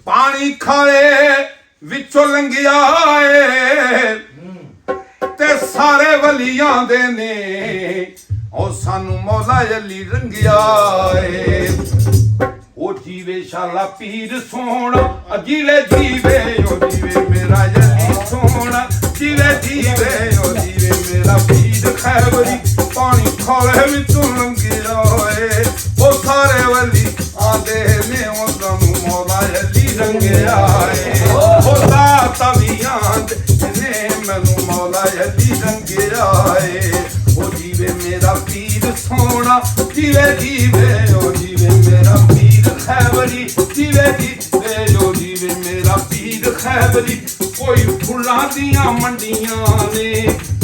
पानी खाले विचों लंघिया ते सारे वलियां दे ने ओ सानू मौला अली रंगिया ओ जीवे शाला पीर सोना जिले जीवे ओ जीवे मेरा अली सोना जिले जीवे ओ जीवे मेरा पीर खैबरी पानी खाले विचों लंघिया ओ सारे वली आंदे ने ओ सानू मौला अली रंगिया ओ तवियां ने मैनू मौला अली रंगिया ओ जीवे मेरा पीर सोना जीवे जीवे ओ जीवे मेरा पीर खैबरी जीवे जीवे ओ जीवे मेरा पीर खैबरी कोई फुल्लां दियां मंडियां ने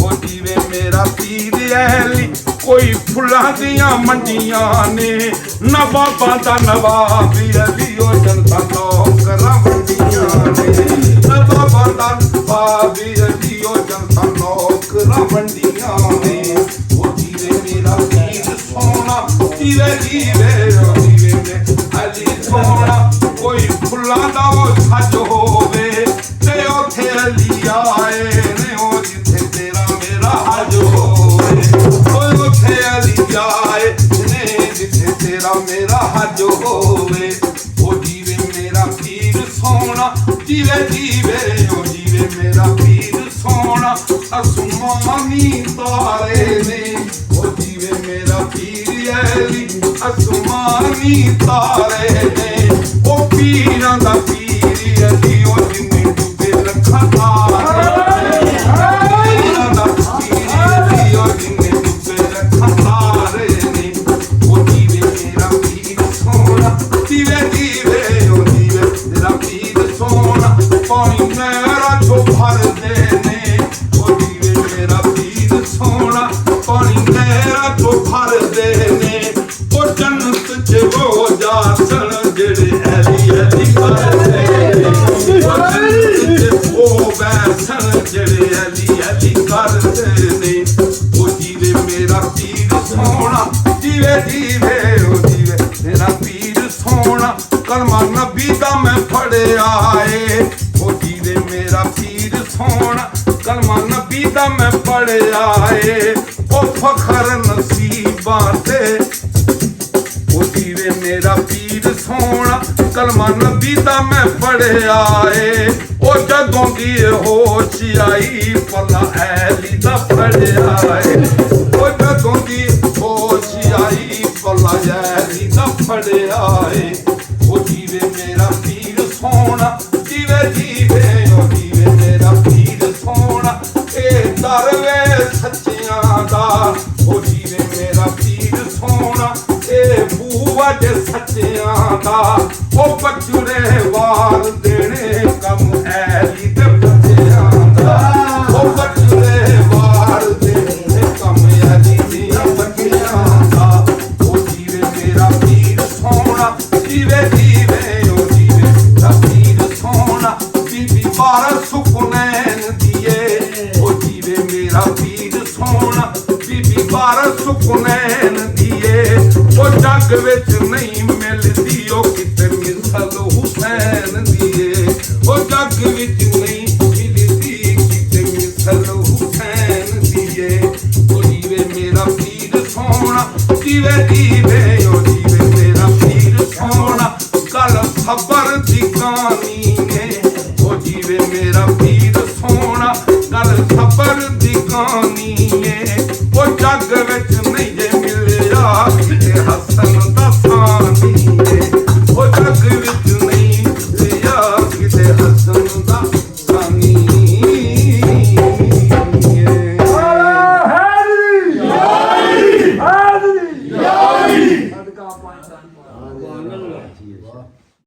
ओ जीवे मेरा पीर अली कोई फुल्लां दियां मंडियां ने नवाबां दा नवाब अली ओ जनता नौकरां मंडियां ने नवाबां दा नवाब अली ओ जनता नौकरां मंडियां ने ओ जीवे मेरा पीर सोना जीवे जीवे ओ जीवे मेरा अली सोना कोई फुल्लां दा सज होवे ते ओथे अली आए ने ओ जिथे तेरा मेरा हज होवे ओ ओथे अली आए ने जिथे तेरा मेरा हज होवे ओ जीवे मेरा पीर सोना जीवे जीवे ओ जीवे मेरा पीर सोना असमानी तारे ने ओ जीवे मेरा पीर अली असमानी तारे ने ओ पीरां दा पीर अली ओ जिन्नी डुबे रखा तारे पीरां दा पीर अली ओ जिन्नी डुबे रखा तारे ने ओ जीवे मेरा पीर सोना जीवे जीवे ओ जीवे मेरा पीर सोना पानी मेरा जो भर दे ने ओ जीवे मेरा पीर सोना पानी मेरा जो भर दे ने ओ जन्नत च वो जासन जेड़े अली अली करदे ओ जन्नत च वो बैसन जेड़े अली अली करदे ने ओ जीवे मेरा पीर सोना जीवे जीवे ओ जीवे मेरा पीर सोना कलमा नबी दा मैं पढ़िया ओ जीवे मेरा पीर सोना कलमा नबी दा मैं पढ़िया ओ फखर नसीबां ते ओ जीवे मेरा पीर सोना कलमा नबी दा मैं पढ़िया ओ जदों दी होश आई पला अली दा पढ़िया ओ जदों दी होश आई पला अली दा पढ़िया ओ जीवे मेरा पीर सोना जीवे जीवे ओ जीवे मेरा पीर सोना ए दरवे सच्चियां दा ओ जीवे मेरा पीर सोना ए बूआ दे सच्चियां दा ओ बचुरे वाल देने कम अली दे बच्चियां दा ओ बचुरे वाल देने कम अली दियां बच्चियां दा ओ जीवे मेरा पीर सोना जीवे जीवे ओ जीवे मेरा पीर सोना बीबी बारह सुकनैन दिए ओ जीवे मेरा पीर सोना बीबी बारह सुकनैन दिए ओ जग विच नहीं मिलदी ओ किते मिसल हुसैन दिए ओ जग विच नहीं मिलदी किते मिसल हुसैन दिए ओ जीवे मेरा पीर सोना जीवे जीवे ओ जीवे मेरा पीर सोना कल खबर दी कहानी ने ओ जीवे मेरा पीर सोना कल खबर दी कहानी ने ओ जग विच नहीं जे मिलिया किते हसन दा सानी